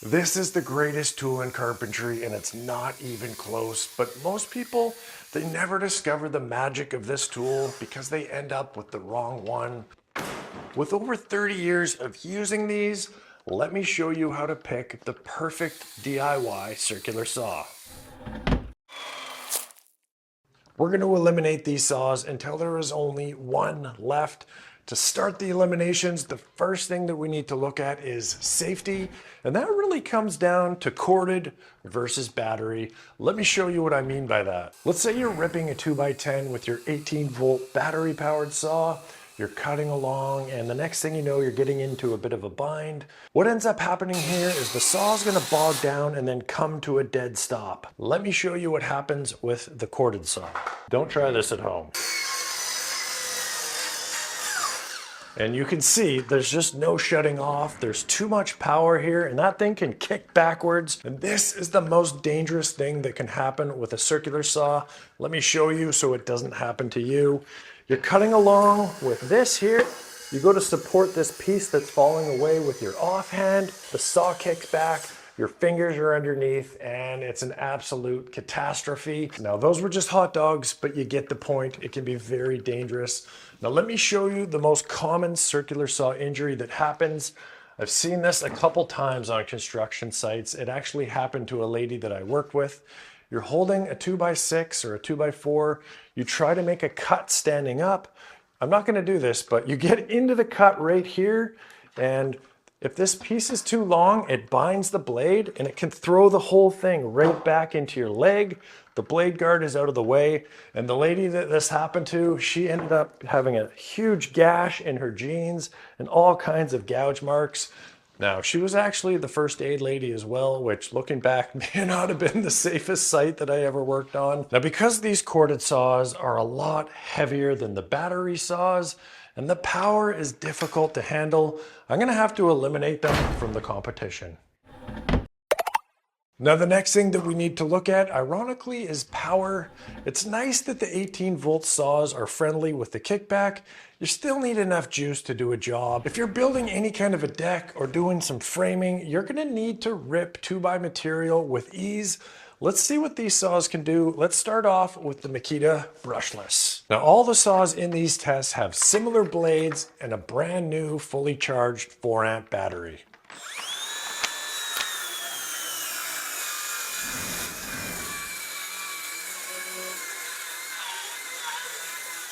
This is the greatest tool in carpentry, and it's not even close, but most people, they never discover the magic of this tool because they end up with the wrong one. With over 30 years of using these, let me show you how to pick the perfect DIY circular saw. We're going to eliminate these saws until there is only one left. To start the eliminations, the first thing that we need to look at is safety, and that really comes down to corded versus battery. Let me show you what I mean by that. Let's say you're ripping a 2x10 with your 18-volt battery-powered saw. You're cutting along, and the next thing you know, you're getting into a bit of a bind. What ends up happening here is the saw is going to bog down and then come to a dead stop. Let me show you what happens with the corded saw. Don't try this at home. And you can see there's just no shutting off. There's too much power here, and that thing can kick backwards. And this is the most dangerous thing that can happen with a circular saw. Let me show you so it doesn't happen to you. You're cutting along with this here. You go to support this piece that's falling away with your offhand. The saw kicks back. Your fingers are underneath, and it's an absolute catastrophe. Now, those were just hot dogs, but you get the point. It can be very dangerous. Now, let me show you the most common circular saw injury that happens. I've seen this a couple times on construction sites. It actually happened to a lady that I worked with. You're holding a 2x6 or a 2x4. You try to make a cut standing up. I'm not going to do this, but you get into the cut right here, and if this piece is too long, it binds the blade and it can throw the whole thing right back into your leg. The blade guard is out of the way. And the lady that this happened to, she ended up having a huge gash in her jeans and all kinds of gouge marks. Now, she was actually the first aid lady as well, which looking back may not have been the safest site that I ever worked on. Now, because these corded saws are a lot heavier than the battery saws, and the power is difficult to handle, I'm gonna have to eliminate them from the competition. Now, the next thing that we need to look at, ironically, is power. It's nice that the 18-volt saws are friendly with the kickback. You still need enough juice to do a job. If you're building any kind of a deck or doing some framing, you're gonna need to rip 2x material with ease. Let's see what these saws can do. Let's start off with the Makita brushless. Now, all the saws in these tests have similar blades and a brand new fully charged 4-amp battery.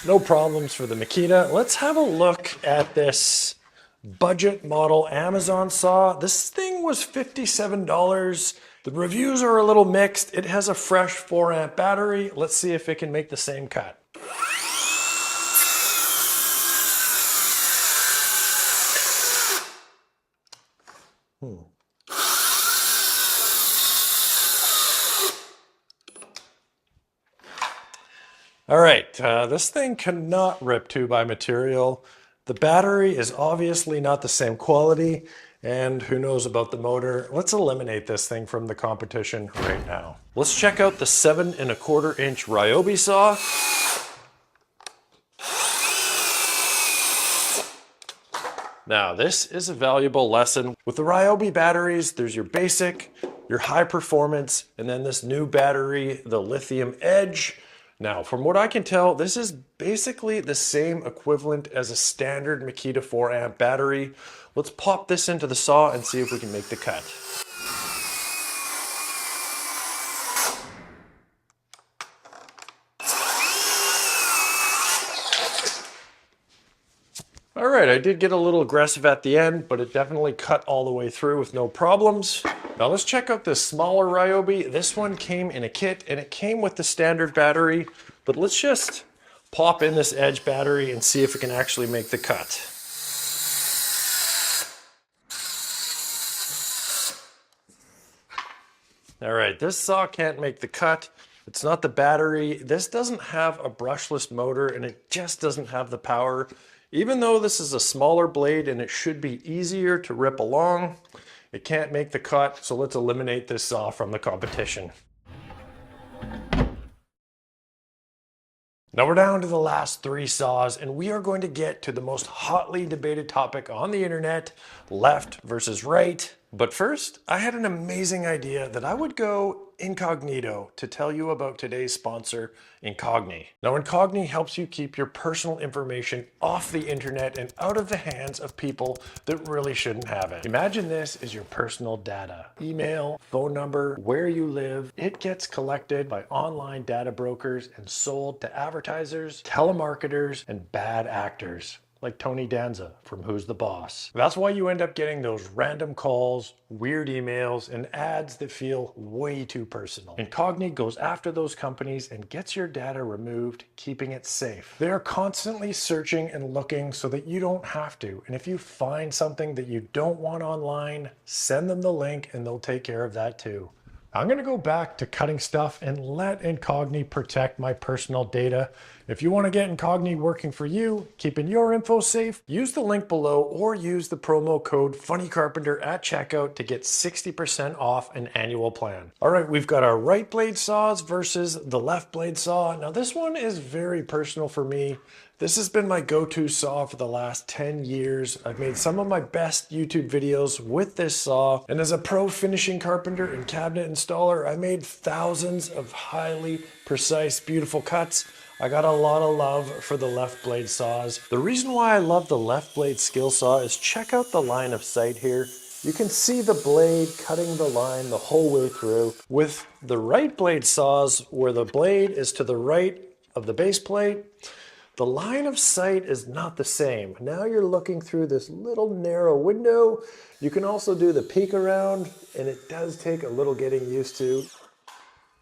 No problems for the Makita. Let's have a look at this budget model Amazon saw. This thing was $57. The reviews are a little mixed. It has a fresh 4-amp battery. Let's see if it can make the same cut. All right, this thing cannot rip 2x material. The battery is obviously not the same quality, and who knows about the motor. Let's eliminate this thing from the competition right now. Let's check out the 7¼ inch Ryobi saw. Now, this is a valuable lesson. With the Ryobi batteries, there's your basic, your high performance, and then this new battery, the Lithium Edge. Now, from what I can tell, this is basically the same equivalent as a standard Makita 4-amp battery. Let's pop this into the saw and see if we can make the cut. All right, I did get a little aggressive at the end, but it definitely cut all the way through with no problems. Now let's check out this smaller Ryobi. This one came in a kit and it came with the standard battery, but let's just pop in this Edge battery and see if it can actually make the cut. All right, this saw can't make the cut. It's not the battery. This doesn't have a brushless motor and it just doesn't have the power. Even though this is a smaller blade and it should be easier to rip along, it can't make the cut, so let's eliminate this saw from the competition. Now we're down to the last 3 saws, and we are going to get to the most hotly debated topic on the internet, left versus right. But first, I had an amazing idea that I would go incognito to tell you about today's sponsor, Incogni. Now, Incogni helps you keep your personal information off the internet and out of the hands of people that really shouldn't have it. Imagine this is your personal data. Email, phone number, where you live. It gets collected by online data brokers and sold to advertisers, telemarketers, and bad actors, like Tony Danza from Who's the Boss. That's why you end up getting those random calls, weird emails, and ads that feel way too personal. Incogni goes after those companies and gets your data removed, keeping it safe. They are constantly searching and looking so that you don't have to. And if you find something that you don't want online, send them the link and they'll take care of that too. I'm gonna go back to cutting stuff and let Incogni protect my personal data. If you wanna get Incogni working for you, keeping your info safe, use the link below or use the promo code FUNNYCARPENTER at checkout to get 60% off an annual plan. All right, we've got our right blade saws versus the left blade saw. Now this one is very personal for me. This has been my go-to saw for the last 10 years. I've made some of my best YouTube videos with this saw. And as a pro finishing carpenter and cabinet installer, I made thousands of highly precise, beautiful cuts. I got a lot of love for the left blade saws. The reason why I love the left blade skill saw is check out the line of sight here. You can see the blade cutting the line the whole way through. With the right blade saws, where the blade is to the right of the base plate, the line of sight is not the same. Now you're looking through this little narrow window. You can also do the peek around, and it does take a little getting used to,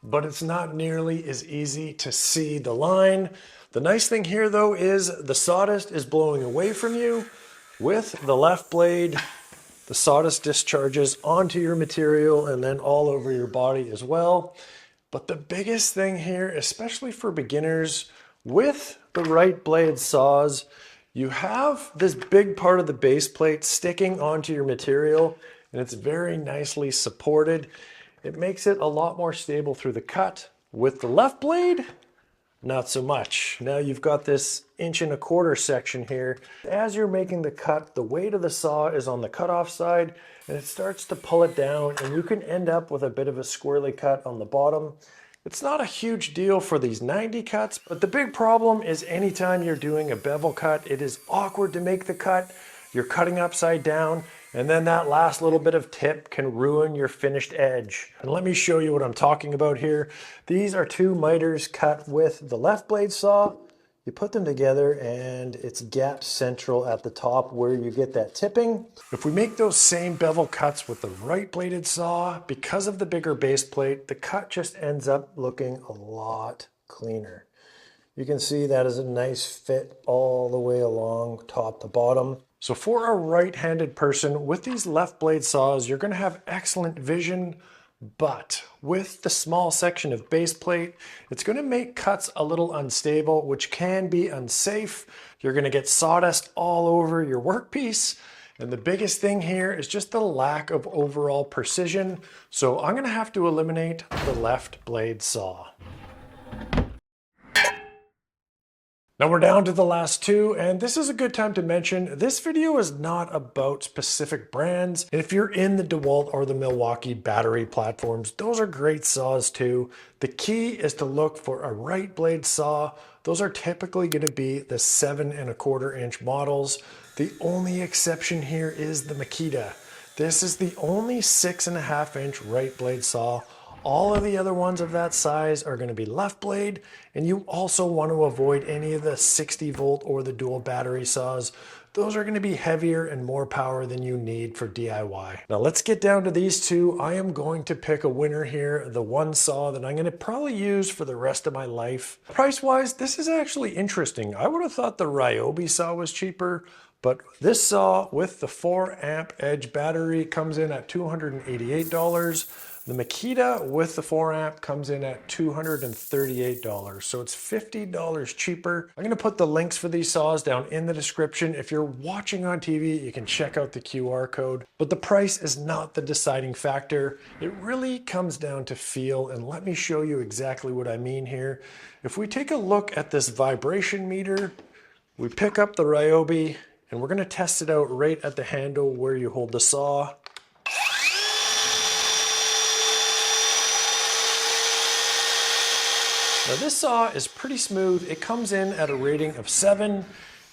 but it's not nearly as easy to see the line. The nice thing here though is the sawdust is blowing away from you. With the left blade, the sawdust discharges onto your material and then all over your body as well. But the biggest thing here, especially for beginners, with the right blade saws, you have this big part of the base plate sticking onto your material, and it's very nicely supported. It makes it a lot more stable through the cut. With the left blade, not so much. Now you've got this 1.25" section here. As you're making the cut, the weight of the saw is on the cutoff side, and it starts to pull it down, and you can end up with a bit of a squirrely cut on the bottom. It's not a huge deal for these 90 cuts, but the big problem is anytime you're doing a bevel cut, it is awkward to make the cut. You're cutting upside down, and then that last little bit of tip can ruin your finished edge. And let me show you what I'm talking about here. These are two miters cut with the left blade saw. You put them together and it's gap central at the top where you get that tipping. If we make those same bevel cuts with the right bladed saw, because of the bigger base plate, the cut just ends up looking a lot cleaner. You can see that is a nice fit all the way along top to bottom. So for a right-handed person with these left blade saws, you're going to have excellent vision, but with the small section of base plate, it's going to make cuts a little unstable, which can be unsafe. You're going to get sawdust all over your workpiece. And the biggest thing here is just the lack of overall precision. So I'm going to have to eliminate the left blade saw. Now we're down to the last two, and this is a good time to mention, this video is not about specific brands. And if you're in the DeWalt or the Milwaukee battery platforms, those are great saws too. The key is to look for a right blade saw. Those are typically going to be the 7.25" models. The only exception here is the Makita. This is the only 6.5" right blade saw. All of the other ones of that size are going to be left blade, and you also want to avoid any of the 60 volt or the dual battery saws. Those are going to be heavier and more power than you need for DIY. Now let's get down to these two. I am going to pick a winner here, the one saw that I'm going to probably use for the rest of my life. Price-wise, this is actually interesting. I would have thought the Ryobi saw was cheaper, but this saw with the 4-amp edge battery comes in at $288. The Makita with the 4-amp comes in at $238, so it's $50 cheaper. I'm going to put the links for these saws down in the description. If you're watching on TV, you can check out the QR code, but the price is not the deciding factor. It really comes down to feel, and let me show you exactly what I mean here. If we take a look at this vibration meter, we pick up the Ryobi, and we're going to test it out right at the handle where you hold the saw. Now this saw is pretty smooth. It comes in at a rating of 7.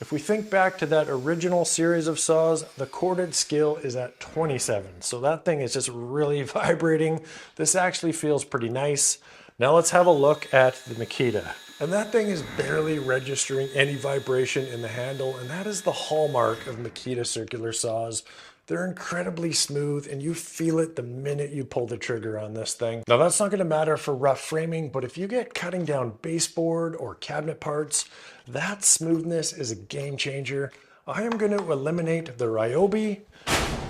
If we think back to that original series of saws, the corded skill is at 27. So that thing is just really vibrating. This actually feels pretty nice. Now let's have a look at the Makita. And that thing is barely registering any vibration in the handle, and that is the hallmark of Makita circular saws. They're incredibly smooth and you feel it the minute you pull the trigger on this thing. Now that's not going to matter for rough framing, but if you get cutting down baseboard or cabinet parts, that smoothness is a game changer. I am going to eliminate the Ryobi,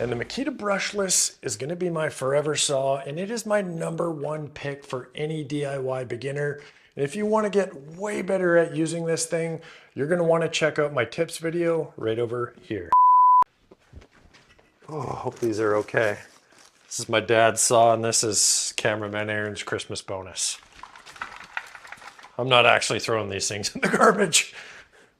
and the Makita brushless is going to be my forever saw, and it is my #1 pick for any DIY beginner. And if you want to get way better at using this thing, you're going to want to check out my tips video right over here. Oh, I hope these are okay. This is my dad's saw, and this is cameraman Aaron's Christmas bonus. I'm not actually throwing these things in the garbage.